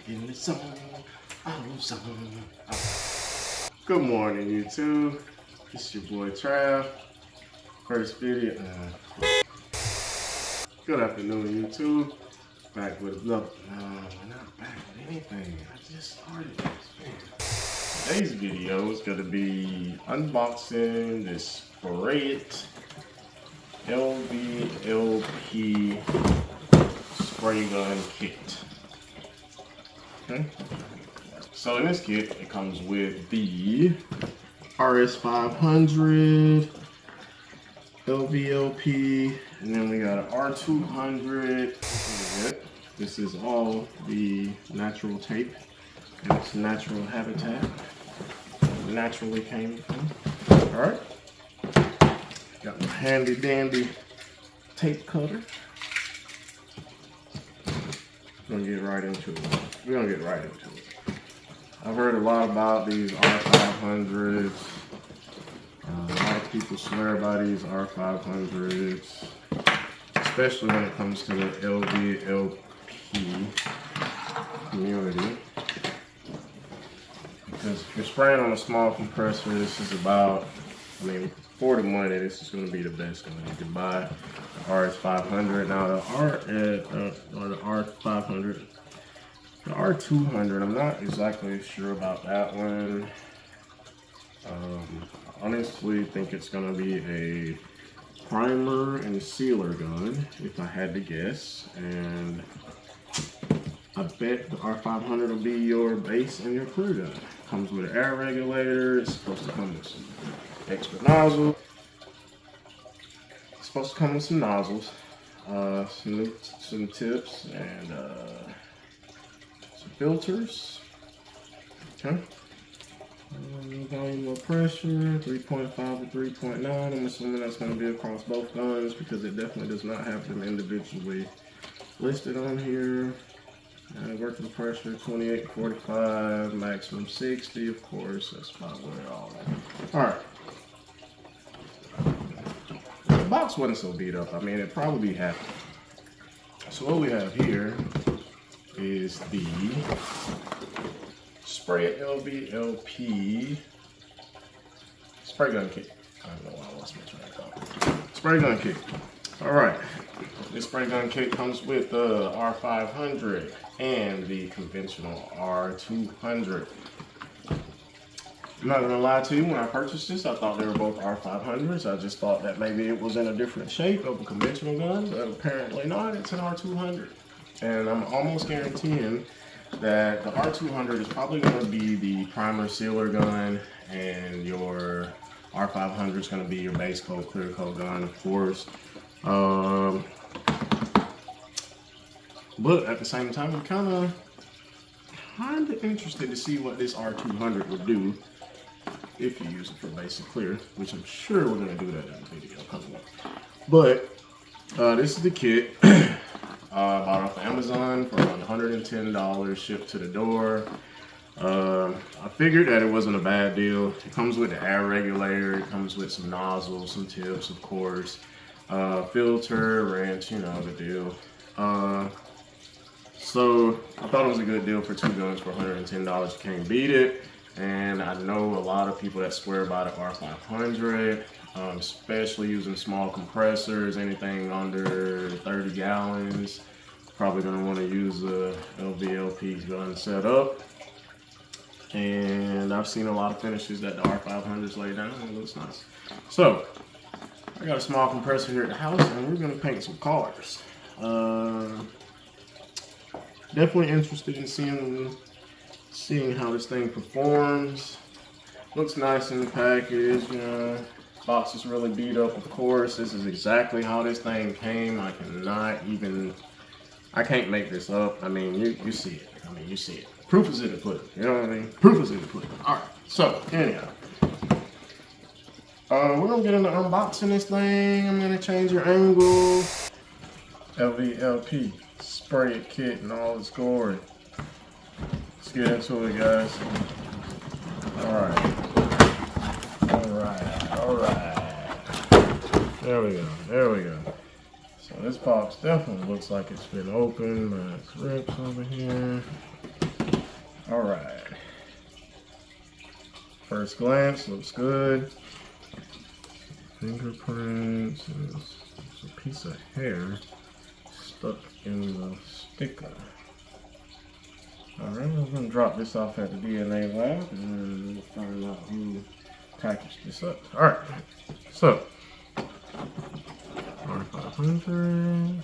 in the zone. Good morning, YouTube. It's your boy Trav. First video. Good afternoon, YouTube. Back with another. Not back with anything. I just started this. Today's video is going to be unboxing this SprayIT l.v.l.p spray gun kit. Okay. So in this kit, it comes with the R500, l.v.l.p, and then we got an R200. This is all the natural tape and its natural habitat. Naturally came from. All right. Got my handy dandy tape cutter. We're gonna get right into it. I've heard a lot about these R500s. A lot of people swear by these R500s, especially when it comes to the l.v.l.p community. Because if you're spraying on a small compressor, this is about, for the money, this is going to be the best gun you can buy. The R500. Now the R500, the R200, I'm not exactly sure about that one. I honestly think it's going to be a primer and sealer gun, if I had to guess. And I bet the R500 will be your base and your clear gun. Comes with an air regulator. It's supposed to come with some extra nozzles. It's supposed to come with some nozzles, some tips, and some filters. Okay. Volume of pressure, 3.5 to 3.9. I'm assuming that's going to be across both guns because it definitely does not have them individually listed on here. Working pressure 28 to 45, maximum 60, of course. That's about where it all is. Alright. The box wasn't so beat up. It'd probably be happy. So what we have here is the SprayIT l.v.l.p spray gun kit. I don't know why I lost my train of thought. Spray gun kit. Alright. This spray gun kit comes with the R500 and the conventional R200. I'm not gonna lie to you, when I purchased this, I thought they were both R500s. I just thought that maybe it was in a different shape of a conventional gun, but apparently not. It's an R200. And I'm almost guaranteeing that the R200 is probably gonna be the primer sealer gun, and your R500 is gonna be your base coat, clear coat gun, of course. But at the same time, I'm kind of interested to see what this R200 would do if you use it for basic clear, which I'm sure we're going to do that in the video coming up. But this is the kit. Bought off Amazon for around $110, shipped to the door. I figured that it wasn't a bad deal. It comes with the air regulator. It comes with some nozzles, some tips, of course. Filter, wrench, you know the deal. So I thought it was a good deal for two guns for $110. You can't beat it. And I know a lot of people that swear by the R500, especially using small compressors, anything under 30 gallons. Probably gonna want to use a l.v.l.p gun setup. And I've seen a lot of finishes that the R500s lay down, and it looks nice. So I got a small compressor here at the house, and we're gonna paint some cars. Definitely interested in seeing how this thing performs. Looks nice in the package. Box is really beat up, of course. This is exactly how this thing came. I can't make this up. You see it. You see it. Proof is in the pudding. You know what I mean? Proof is in the pudding. All right. So anyhow. We're gonna get into unboxing this thing. I'm gonna change your angle. l.v.l.p SprayIT kit and all its glory. Let's get into it, guys. Alright. There we go. So this box definitely looks like it's been opened. Nice rips over here. All right. First glance, looks good. Fingerprints, there's a piece of hair stuck in the sticker. All right, I'm gonna drop this off at the DNA lab and we'll find out who packaged this up. All right, so R500.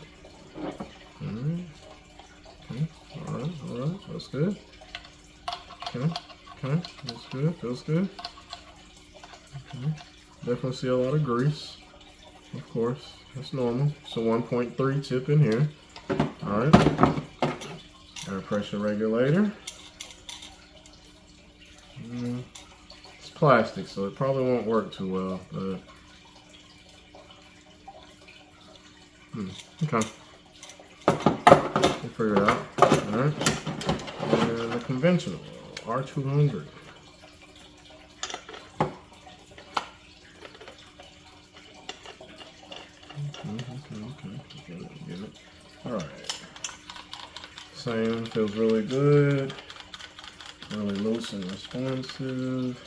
All right, okay, all right, that's good. Okay, that's good, feels good. Okay, definitely see a lot of grease, of course, that's normal. So 1.3 tip in here. All right, air pressure regulator. It's plastic, so it probably won't work too well, but okay, we'll figure it out. All right, and the conventional R200. Okay, get it. All right, same, feels really good, really loose and responsive.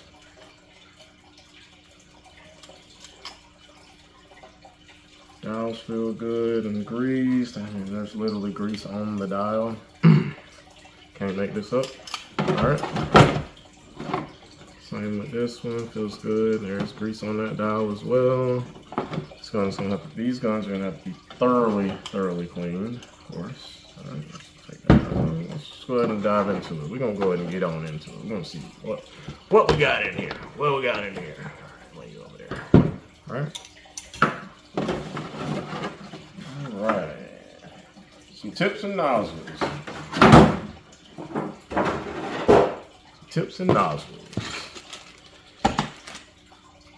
Dials feel good and greased. I mean, there's literally grease on the dial. Can't make this up. All right. Same with this one. Feels good. There's grease on that dial as well. These guns are gonna have to be thoroughly cleaned, of course. All right. Let's take that out. Let's go ahead and dive into it. We're gonna go ahead and get on into it. We're gonna see what we got in here. What we got in here. All right, lay you over there. All right. Right, some tips and nozzles. Tips and nozzles.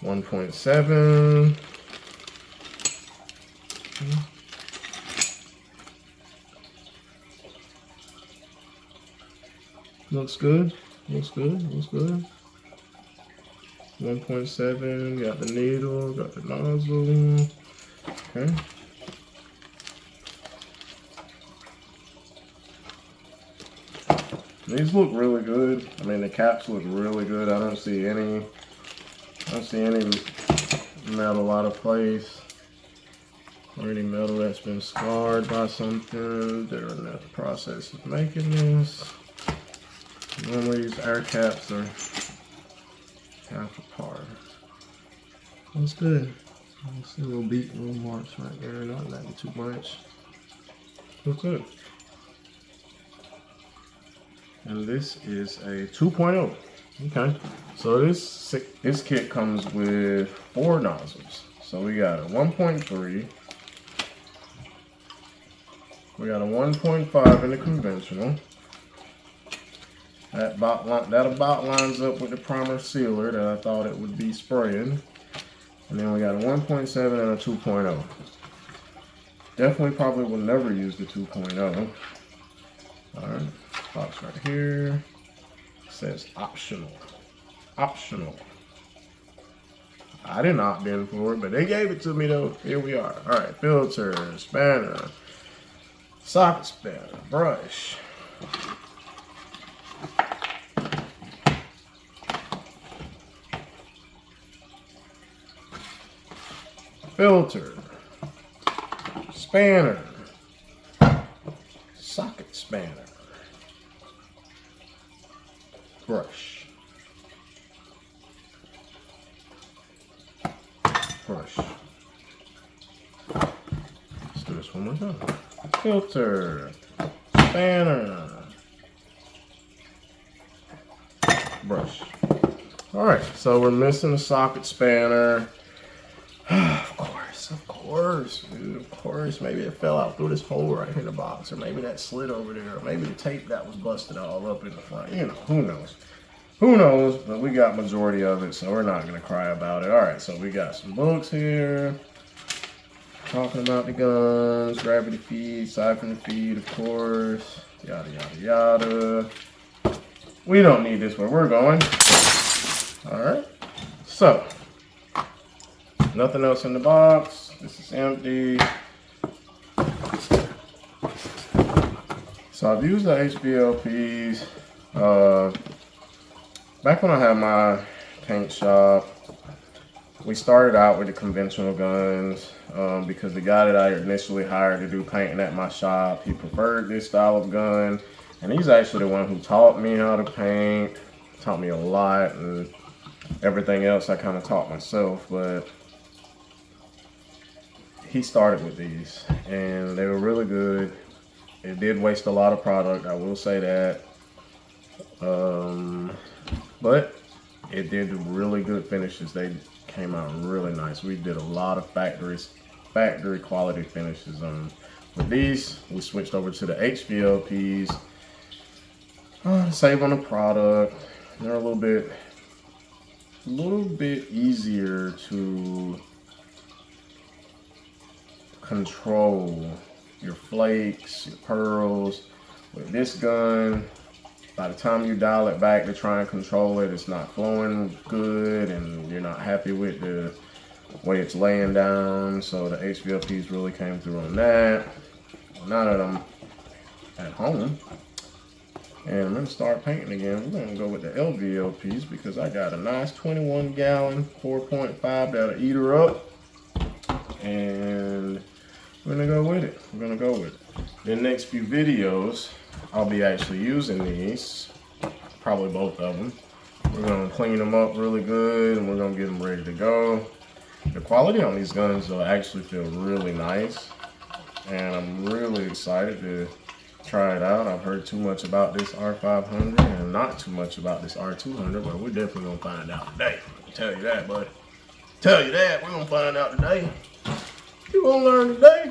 1.7. Looks good. Looks good. Looks good. 1.7. Got the needle. Got the nozzle. Okay. These look really good. I mean, the caps look really good. I don't see any metal out of place or any metal that's been scarred by something during the process of making this. Normally these air caps are half apart. That's good. I see little marks right there, not nothing too much. That's good. And this is a 2.0. Okay, so this kit comes with 4 nozzles. So we got a 1.3, we got a 1.5 in the conventional. That about lines up with the primer sealer that I thought it would be spraying. And then we got a 1.7 and a 2.0. Definitely probably will never use the 2.0. All right. Box right here. It says optional. Optional. I didn't opt in for it, but they gave it to me though. Here we are. All right, filter, spanner, socket spanner, brush. Filter, spanner, socket spanner. Brush. Brush. Let's do this one more time. Filter. Spanner. Brush. Alright, so we're missing the socket spanner. Of course, dude, of course. Maybe it fell out through this hole right here in the box, or maybe that slid over there, or maybe the tape that was busted all up in the front. You know, who knows? Who knows? But we got majority of it, so we're not gonna cry about it. All right, so we got some books here talking about the guns, gravity feed, siphon feed, of course, yada yada yada. We don't need this where we're going. All right, so. Nothing else in the box. This is empty. So I've used the l.v.l.ps Back when I had my paint shop, we started out with the conventional guns because the guy that I initially hired to do painting at my shop, he preferred this style of gun, and he's actually the one who taught me how to paint, taught me a lot, and everything else I kind of taught myself. But he started with these, and they were really good. It did waste a lot of product, I will say that, but it did really good finishes. They came out really nice. We did a lot of factory quality finishes on. With these, we switched over to the HVLPs. Save on the product. They're a little bit easier to control your flakes, your pearls. With this gun, by the time you dial it back to try and control it, it's not flowing good and you're not happy with the way it's laying down. So the HVLPs really came through on that. Now that I'm at home and I'm gonna start painting again, we're gonna go with the LVLPs because I got a nice 21 gallon 4.5 that'll eat her up, and we're gonna go with it. The next few videos, I'll be actually using these, probably both of them. We're gonna clean them up really good and we're gonna get them ready to go. The quality on these guns will actually feel really nice, and I'm really excited to try it out. I've heard too much about this R500 and not too much about this R200, but we're definitely gonna find out today. I can tell you that, buddy. Tell you that, we're gonna find out today. You gonna learn today.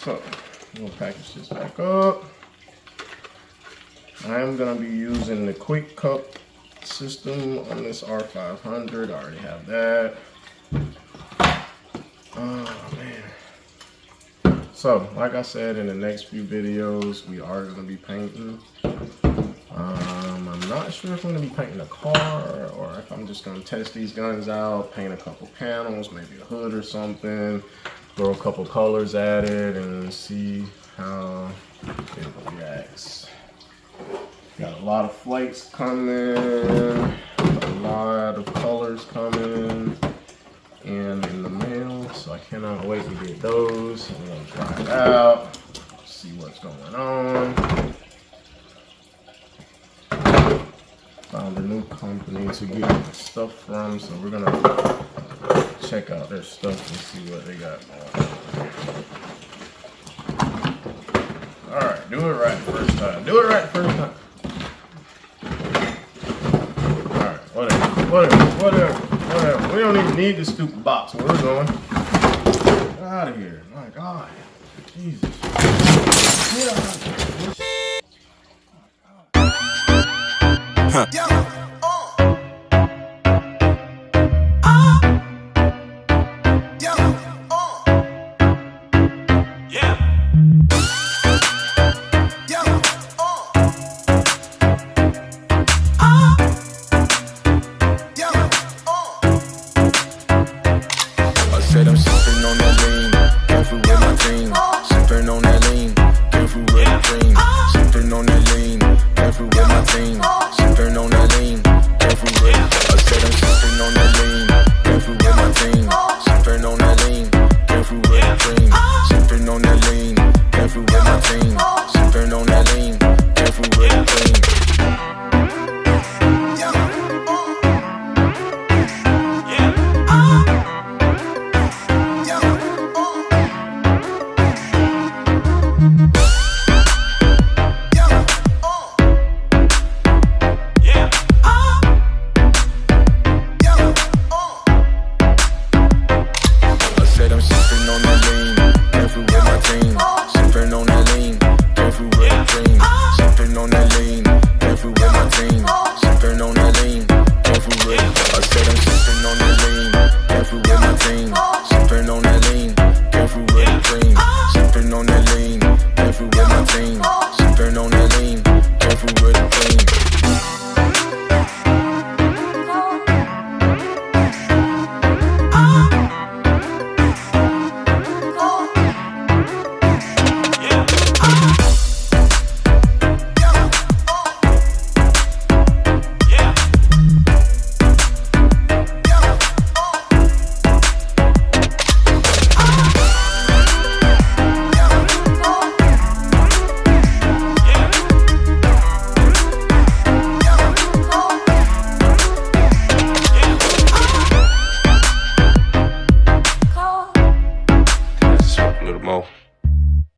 So, we'll package this back up. I am going to be using the quick cup system on this R500. I already have that. Oh man. So, like I said, in the next few videos, we are going to be painting. I'm not sure if I'm going to be painting a car or if I'm just going to test these guns out, paint a couple panels, maybe a hood or something. Throw a couple colors at it and see how it reacts. Got a lot of flakes coming, a lot of colors coming in the mail, so I cannot wait to get those. I'm gonna try it out, see what's going on. Found a new company to get the stuff from, so we're gonna check out their stuff and see what they got going on. Alright, do it right the first time. Do it right the first time. Alright, whatever. We don't even need this stupid box where we're going. Get out of here. My God. Jesus. Get out of here. Huh. I'm sipping on that lean, careful with my team. Sipping on that lean, careful with the dream. Sipping on that lean, careful with my team. Sipping on that